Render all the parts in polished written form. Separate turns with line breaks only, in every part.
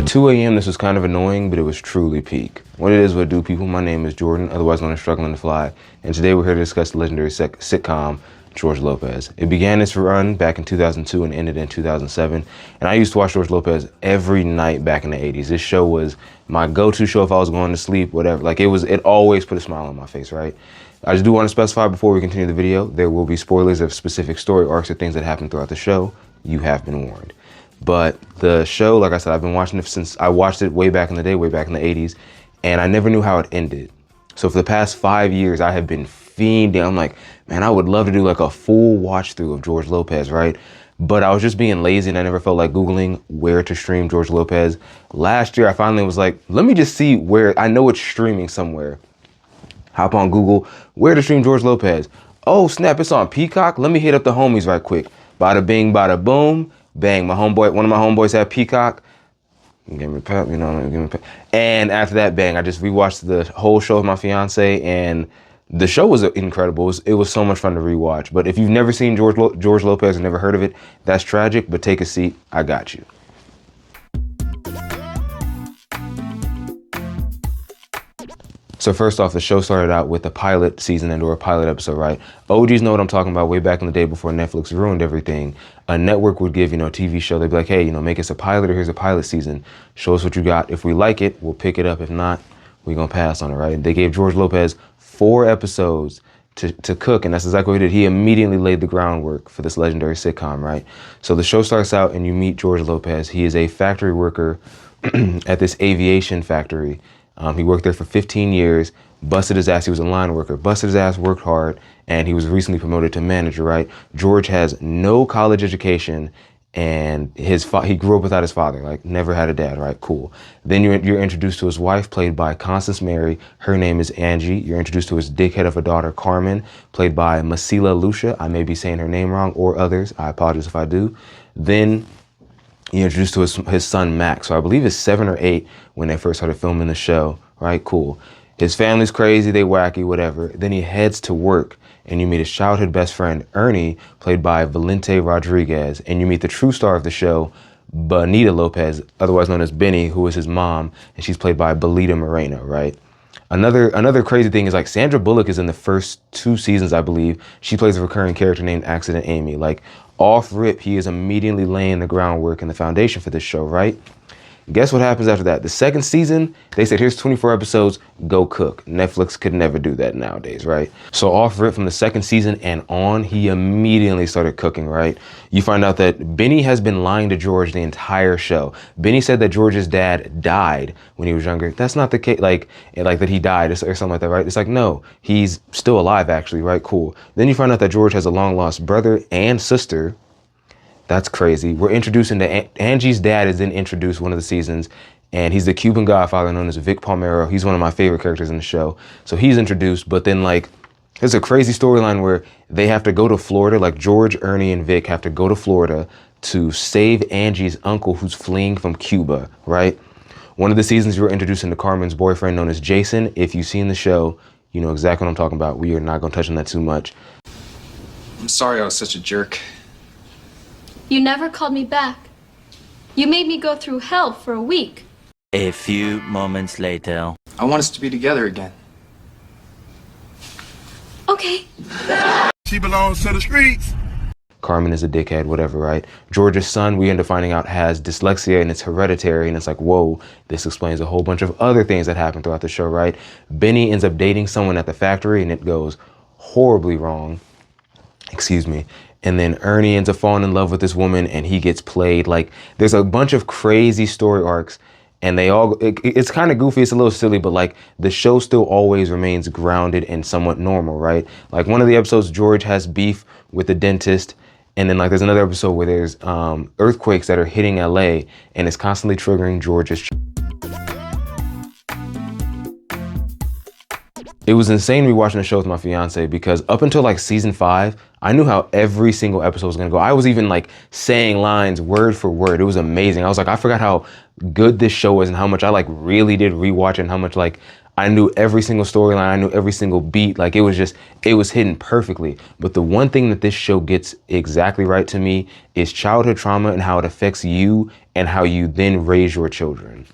At 2 a.m. this was kind of annoying, but it was truly peak. What it is, what do people, my name is Jordan, otherwise known as Struggling to Fly, and today we're here to discuss the legendary sitcom, George Lopez. It began its run back in 2002 and ended in 2007, and I used to watch George Lopez every night back in the 80s. This show was my go-to show if I was going to sleep, whatever. Like it always put a smile on my face, right? I just do want to specify before we continue the video, there will be spoilers of specific story arcs or things that happen throughout the show. You have been warned. But the show, like I said, I've been watching it since I watched it way back in the day, way back in the 80s, and I never knew how it ended. So for the past 5 years, I have been fiending. I'm like, man, I would love to do like a full watch through of George Lopez, right? But I was just being lazy and I never felt like Googling where to stream George Lopez. Last year, I finally was like, let me just see where, I know it's streaming somewhere. Hop on Google, where to stream George Lopez. Oh snap, it's on Peacock. Let me hit up the homies right quick. Bada bing, bada boom. Bang, one of my homeboys had Peacock. Give me a pep, and after that, bang, I just rewatched the whole show with my fiance, and the show was incredible. It was so much fun to rewatch. But if you've never seen George Lopez or never heard of it, that's tragic, but take a seat, I got you. So first off, the show started out with a pilot season or a pilot episode, right? OGs know what I'm talking about. Way back in the day before Netflix ruined everything, a network would give, a TV show. They'd be like, hey, make us a pilot, or here's a pilot season. Show us what you got. If we like it, we'll pick it up. If not, we're going to pass on it, right? They gave George Lopez 4 episodes to cook, and that's exactly what he did. He immediately laid the groundwork for this legendary sitcom, right? So the show starts out and you meet George Lopez. He is a factory worker at this aviation factory. He worked there for 15 years, busted his ass. He was a line worker, busted his ass, worked hard, and he was recently promoted to manager, right? George has no college education, and he grew up without his father, like never had a dad, right? Cool. Then you're introduced to his wife, played by Constance Mary. Her name is Angie. You're introduced to his dickhead of a daughter, Carmen, played by Masila Lucia. I may be saying her name wrong, or others. I apologize if I do. Then you're introduced to his son, Max. So I believe it's 7 or 8 when they first started filming the show, right? Cool. His family's crazy, they wacky, whatever. Then he heads to work and you meet his childhood best friend, Ernie, played by Valente Rodriguez. And you meet the true star of the show, Benita Lopez, otherwise known as Benny, who is his mom, and she's played by Belita Moreno, right? Another crazy thing is, like, Sandra Bullock is in the first 2 seasons, I believe. She plays a recurring character named Accident Amy. Like, off rip, he is immediately laying the groundwork and the foundation for this show, right? Guess what happens after that? The second season, they said, here's 24 episodes, go cook. Netflix could never do that nowadays, right? So off rip from the second season and on, he immediately started cooking, right? You find out that Benny has been lying to George the entire show. Benny said that George's dad died when he was younger. That's not the case, like that he died or something like that, right? It's like, no, he's still alive actually, right? Cool. Then you find out that George has a long lost brother and sister. That's crazy. We're introducing Angie's dad is then introduced one of the seasons, and he's the Cuban godfather known as Vic Palmero. He's one of my favorite characters in the show. So he's introduced, but then there's a crazy storyline where they have to go to Florida, like George, Ernie, and Vic have to go to Florida to save Angie's uncle who's fleeing from Cuba, right? One of the seasons you were introducing to Carmen's boyfriend known as Jason. If you've seen the show, you know exactly what I'm talking about. We are not gonna touch on that too much.
I'm sorry I was such a jerk.
You never called me back. You made me go through hell for a week.
A few moments later.
I want us to be together again.
Okay.
She belongs to the streets.
Carmen is a dickhead, whatever, right? George's son, we end up finding out, has dyslexia and it's hereditary, and it's like, whoa, this explains a whole bunch of other things that happen throughout the show, right? Benny ends up dating someone at the factory and it goes horribly wrong. Excuse me. And then Ernie ends up falling in love with this woman and he gets played. Like, there's a bunch of crazy story arcs and it's kind of goofy, it's a little silly, but like the show still always remains grounded and somewhat normal, right? Like one of the episodes, George has beef with the dentist, and then like there's another episode where there's earthquakes that are hitting LA and it's constantly triggering George's. It was insane rewatching the show with my fiance because up until like season 5, I knew how every single episode was gonna go. I was even like saying lines word for word. It was amazing. I was like, I forgot how good this show was and how much I like really did rewatch it and how much like I knew every single storyline. I knew every single beat. Like it was hidden perfectly. But the one thing that this show gets exactly right to me is childhood trauma and how it affects you and how you then raise your children.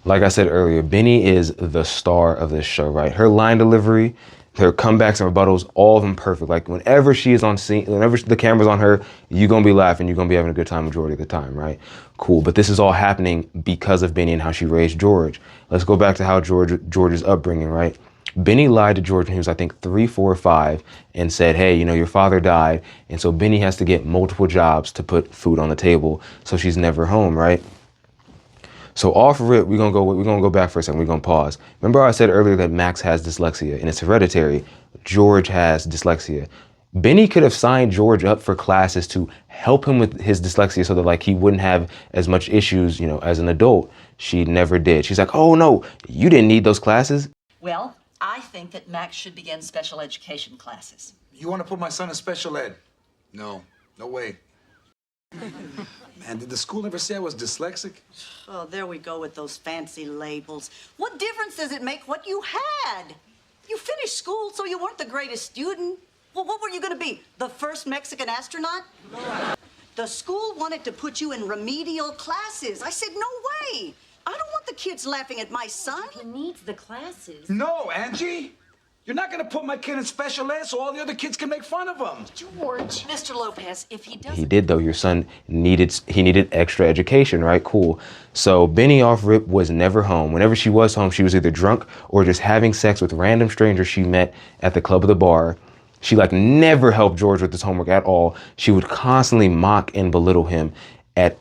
Like I said earlier, Benny is the star of this show, right? Her line delivery, her comebacks and rebuttals, all of them perfect. Like whenever she is on scene, whenever the camera's on her, you're going to be laughing. You're going to be having a good time majority of the time, right? Cool. But this is all happening because of Benny and how she raised George. Let's go back to how George's upbringing, right? Benny lied to George when he was, I think, 3, 4, or 5 and said, hey, you know, your father died. And so Benny has to get multiple jobs to put food on the table. So she's never home, right? So off rip, we're gonna go back for a second. We're gonna pause. Remember I said earlier that Max has dyslexia and it's hereditary. George has dyslexia. Benny could have signed George up for classes to help him with his dyslexia so that like he wouldn't have as much issues, you know, as an adult. She never did. She's like, oh no, you didn't need those classes.
Well, I think that Max should begin special education classes.
You want to put my son in special ed? No, no way. Man, did the school ever say I was dyslexic?
Oh, there we go with those fancy labels. What difference does it make what you had? You finished school, so you weren't the greatest student. Well, what were you going to be? The first Mexican astronaut? The school wanted to put you in remedial classes. I said, no way. I don't want the kids laughing at my son.
He needs the classes.
No, Angie. You're not going to put my kid in special ed so all the other kids can make fun of him.
George.
Mr. Lopez, if he doesn't...
He did though. Your son needed extra education, right? Cool. So Benny off rip was never home. Whenever she was home, she was either drunk or just having sex with random strangers she met at the club or the bar. She like never helped George with his homework at all. She would constantly mock and belittle him at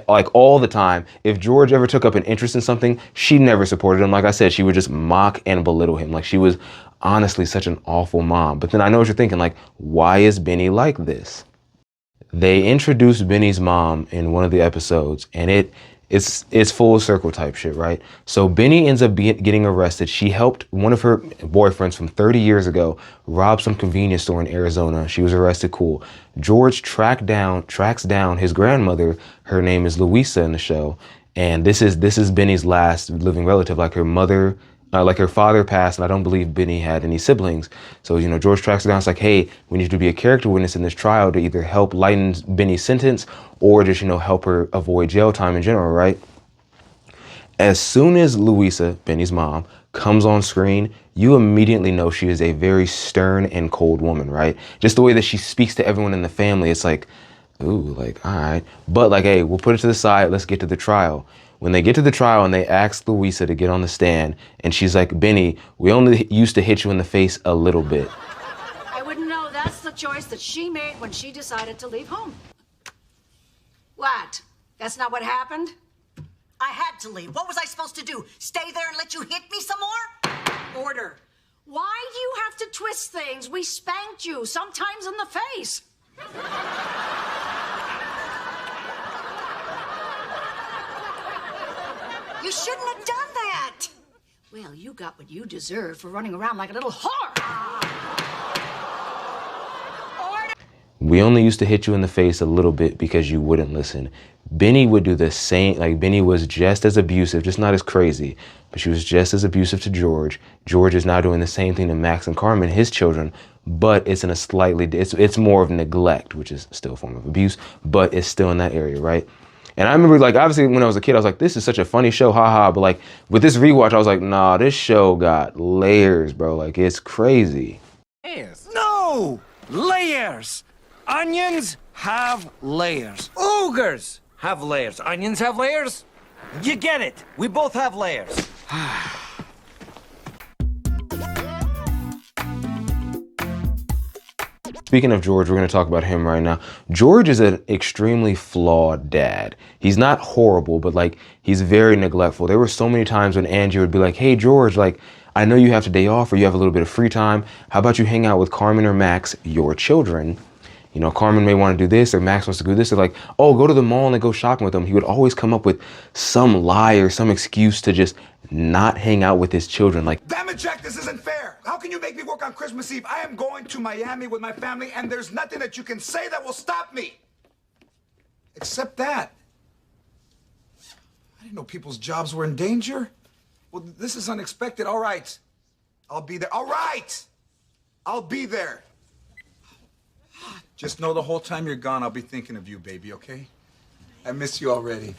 like all the time. If George ever took up an interest in something, she never supported him. Like I said, she would just mock and belittle him. Like she was honestly such an awful mom. But then I know what you're thinking, like, why is Benny like this? They introduced Benny's mom in one of the episodes, and it's full circle type shit, right? So Benny ends up getting arrested. She helped one of her boyfriends from 30 years ago rob some convenience store in Arizona. She was arrested, cool. George tracks down his grandmother. Her name is Louisa in the show. And this is Benny's last living relative. Like her mother, like her father passed, and I don't believe Benny had any siblings. So, you know, George tracks her down. It's like, hey, we need you to be a character witness in this trial to either help lighten Benny's sentence or just, you know, help her avoid jail time in general, right? As soon as Louisa, Benny's mom, comes on screen, you immediately know she is a very stern and cold woman, right? Just the way that she speaks to everyone in the family, it's like, ooh, like, all right. But like, hey, we'll put it to the side. Let's get to the trial. When they get to the trial and they ask Louisa to get on the stand, and she's like, Benny, we only used to hit you in the face a little bit.
I wouldn't know. That's the choice that she made when she decided to leave home. What? That's not what happened?
I had to leave. What was I supposed to do? Stay there and let you hit me some more? Order.
Why do you have to twist things? We spanked you, sometimes in the face.
You shouldn't have done that.
Well, you got what you deserve for running around like a little whore.
We only used to hit you in the face a little bit because you wouldn't listen. Benny would do the same. Like Benny was just as abusive, just not as crazy, but she was just as abusive to George. George is now doing the same thing to Max and Carmen, his children, but it's in a slightly, it's more of neglect, which is still a form of abuse, but it's still in that area, right? And I remember, like, obviously when I was a kid, I was like, this is such a funny show, haha. But like with this rewatch, I was like, nah, this show got layers, bro. Like it's crazy.
No! Layers! Onions have layers. Ogres have layers. Onions have layers. You get it. We both have layers.
Speaking of George, we're going to talk about him right now. George is an extremely flawed dad. He's not horrible, but like he's very neglectful. There were so many times when Angie would be like, hey, George, like, I know you have a day off or you have a little bit of free time. How about you hang out with Carmen or Max, your children? You know, Carmen may want to do this or Max wants to do this. They're like, oh, go to the mall and go shopping with them. He would always come up with some lie or some excuse to just not hang out with his children. Like,
Damn it, Jack, this isn't fair. How can you make me work on Christmas Eve? I am going to Miami with my family, and there's nothing that you can say that will stop me. Except that. I didn't know people's jobs were in danger. Well, this is unexpected. All right. I'll be there. All right. I'll be there. Just know the whole time you're gone, I'll be thinking of you, baby, okay? I miss you already.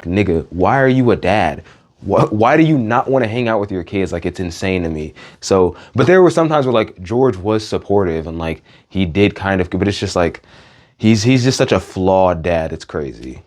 Nigga, why are you a dad? Why do you not want to hang out with your kids? Like, it's insane to me. So, but there were some times where like George was supportive and like he did kind of, but it's just like he's just such a flawed dad. It's crazy.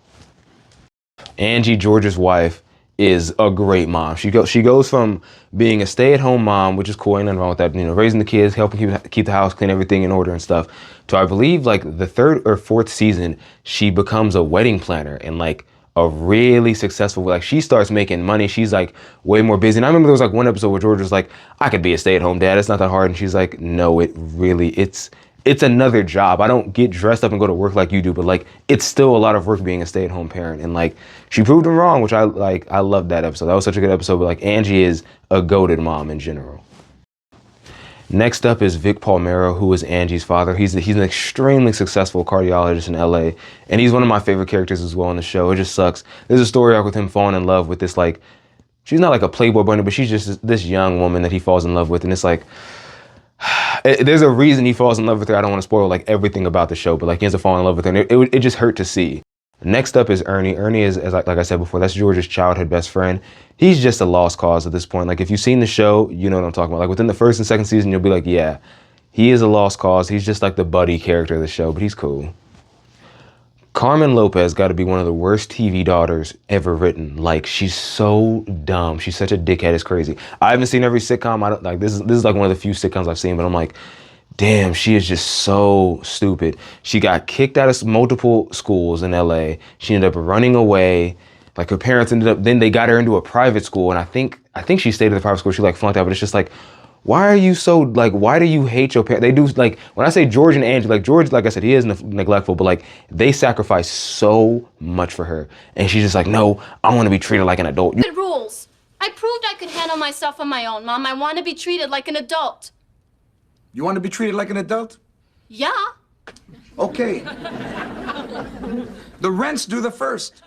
Angie, George's wife, is a great mom. She goes from being a stay-at-home mom, which is cool, ain't nothing wrong with that, you know, raising the kids, helping keep the house clean, everything in order and stuff, to, I believe, like the 3rd or 4th season, she becomes a wedding planner and like a really successful, like she starts making money. She's like way more busy. And I remember there was like one episode where George was like, I could be a stay-at-home dad. It's not that hard. And she's like, no, it's another job. I don't get dressed up and go to work like you do, but like it's still a lot of work being a stay-at-home parent. And like she proved him wrong, which I loved that episode. That was such a good episode. But like Angie is a goated mom in general. Next up is Vic Palmero, who is Angie's father. He's an extremely successful cardiologist in LA, and he's one of my favorite characters as well in the show. It just sucks. There's a story arc with him falling in love with this, like, she's not like a Playboy bunny, but she's just this young woman that he falls in love with, and it's like, there's a reason he falls in love with her. I don't want to spoil like everything about the show, but like he ends up falling in love with her, and it just hurt to see. Next up is Ernie. Ernie is, like I said before, that's George's childhood best friend. He's just a lost cause at this point. Like if you've seen the show, you know what I'm talking about. Like within the 1st and 2nd season, you'll be like, yeah, he is a lost cause. He's just like the buddy character of the show, but he's cool. Carmen Lopez got to be one of the worst TV daughters ever written. Like she's so dumb. She's such a dickhead. It's crazy. I haven't seen every sitcom. I don't like this is like one of the few sitcoms I've seen, but I'm like, damn, she is just so stupid. She got kicked out of multiple schools in LA. She ended up running away. Like her parents then they got her into a private school, and I think she stayed at the private school. She like flunked out, but it's just like, why are you so, like, why do you hate your parents? They do, like, when I say George and Angie, like George, like I said, he is neglectful, but like they sacrifice so much for her, and she's just like, no, I want to be treated like an adult.
The rules. I proved I could handle myself on my own, Mom. I want to be treated like an adult.
You want to be treated like an adult?
Yeah.
Okay. The rents due the 1st.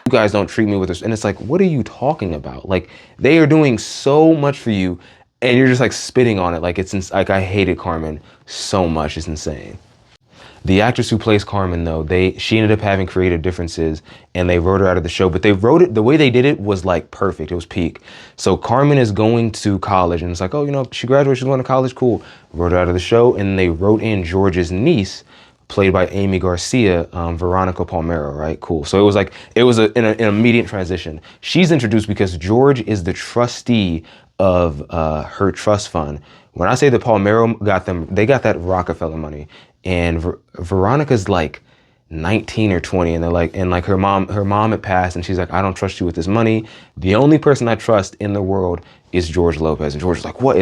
You guys don't treat me with this, and it's like, what are you talking about? Like they are doing so much for you, and you're just like spitting on it. Like like I hated Carmen so much. It's insane. The actress who plays Carmen, though, she ended up having creative differences, and they wrote her out of the show. But they wrote it, the way they did it was like perfect. It was peak. So Carmen is going to college, and it's like, oh, you know, she graduated, she's going to college, cool. Wrote her out of the show, and they wrote in George's niece, played by Amy Garcia, Veronica Palmero, right? Cool. So it was an immediate transition. She's introduced because George is the trustee of her trust fund. When I say that Palmero they got that Rockefeller money, and Veronica's like 19 or 20, and they're like, and like her mom had passed, and she's like, I don't trust you with this money. The only person I trust in the world is George Lopez. And George is like, what?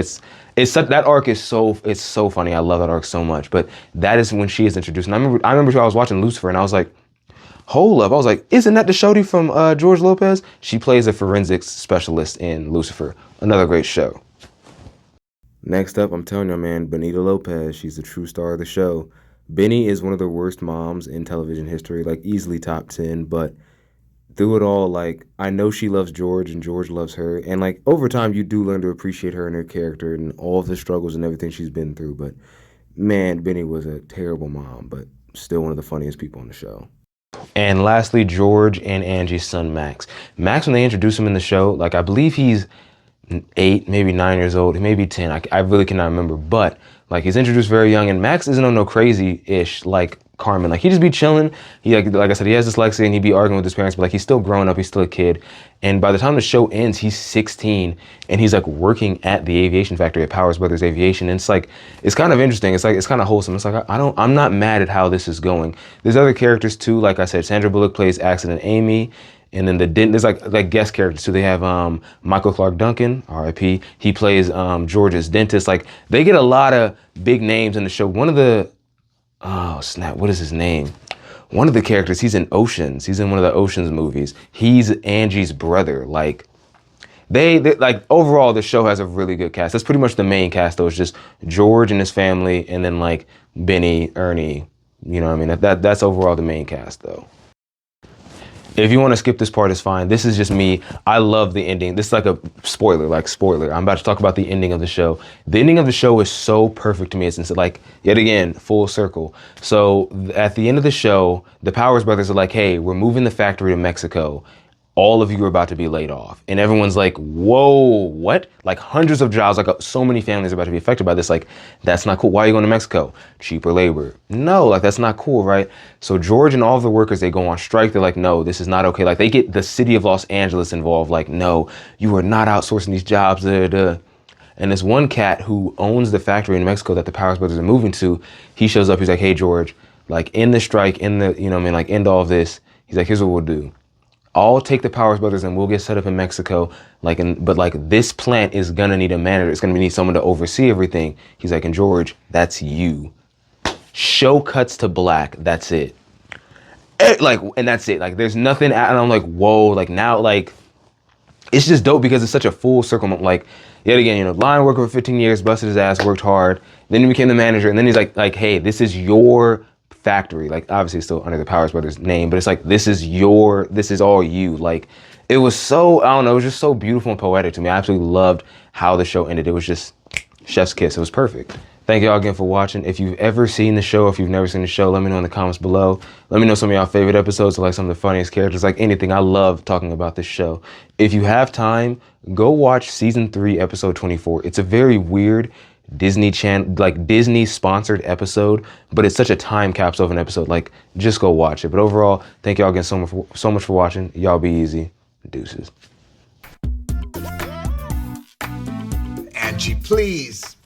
That arc is so funny. I love that arc so much. But that is when she is introduced. And I remember I was watching Lucifer, and I was like, hold up. I was like, isn't that the shorty from George Lopez? She plays a forensics specialist in Lucifer. Another great show. Next up, I'm telling you, man, Benita Lopez. She's the true star of the show. Benny is one of the worst moms in television history, like easily top 10, but through it all, like, I know she loves George and George loves her, and like over time you do learn to appreciate her and her character and all of the struggles and everything she's been through. But man, Benny was a terrible mom, but still one of the funniest people on the show. And lastly, George and Angie's son, Max. Max, when they introduced him in the show, like I believe he's 8, maybe 9 years old, maybe 10. I really cannot remember, but like he's introduced very young, and Max isn't on no crazy-ish like Carmen. Like he just be chilling. He like I said, he has dyslexia, and he'd be arguing with his parents, but like he's still growing up. He's still a kid. And by the time the show ends, he's 16, and he's like working at the aviation factory at Powers Brothers Aviation. And it's like, it's kind of interesting. It's like, it's kind of wholesome. It's like, I'm not mad at how this is going. There's other characters too. Like I said, Sandra Bullock plays Accident Amy. And then there's like guest characters too. They have Michael Clark Duncan, R.I.P. He plays George's dentist. Like they get a lot of big names in the show. One of the, oh snap, what is his name? One of the characters, he's in Oceans. He's in one of the Oceans movies. He's Angie's brother. Like they like overall the show has a really good cast. That's pretty much the main cast though. It's just George and his family, and then like Benny, Ernie. You know what I mean? That's overall the main cast though. If you want to skip this part, it's fine. This is just me. I love the ending. This is like a spoiler. I'm about to talk about the ending of the show. The ending of the show is so perfect to me. It's like, yet again, full circle. So at the end of the show, the Powers brothers are like, hey, we're moving the factory to Mexico. All of you are about to be laid off. And everyone's like, whoa, what? Like hundreds of jobs, like so many families are about to be affected by this. Like, that's not cool. Why are you going to Mexico? Cheaper labor. No, like that's not cool, right? So George and all of the workers, they go on strike. They're like, no, this is not okay. Like they get the city of Los Angeles involved. Like, no, you are not outsourcing these jobs. Da, da. And this one cat who owns the factory in Mexico that the Powers brothers are moving to, he shows up. He's like, hey, George, like end the strike, end the, you know what I mean? Like end all of this. He's like, here's what we'll do. I'll take the Powers brothers and we'll get set up in Mexico. But this plant is gonna need a manager. It's gonna need someone to oversee everything. He's like, and George, that's you. Show cuts to black. That's it. And that's it. Like, there's nothing. And I'm like, whoa. Like now, like, it's just dope because it's such a full circle. Like, yet again, you know, line worker for 15 years, busted his ass, worked hard. Then he became the manager, and then he's like, hey, this is your factory. Like obviously it's still under the Powers brothers name, but it's like this is all you. Like it was so, I don't know, it was just so beautiful and poetic to me. I absolutely loved how the show ended. It was just chef's kiss. It was perfect. Thank y'all again for watching. If you've ever seen the show, if you've never seen the show, let me know in the comments below. Let me know some of y'all favorite episodes, or like some of the funniest characters, like anything. I love talking about this show. If you have time, go watch season 3 episode 24. It's a very weird Disney sponsored episode, but it's such a time capsule of an episode. Like, just go watch it. But overall, thank y'all again so much for watching. Y'all be easy. Deuces.
Angie, please.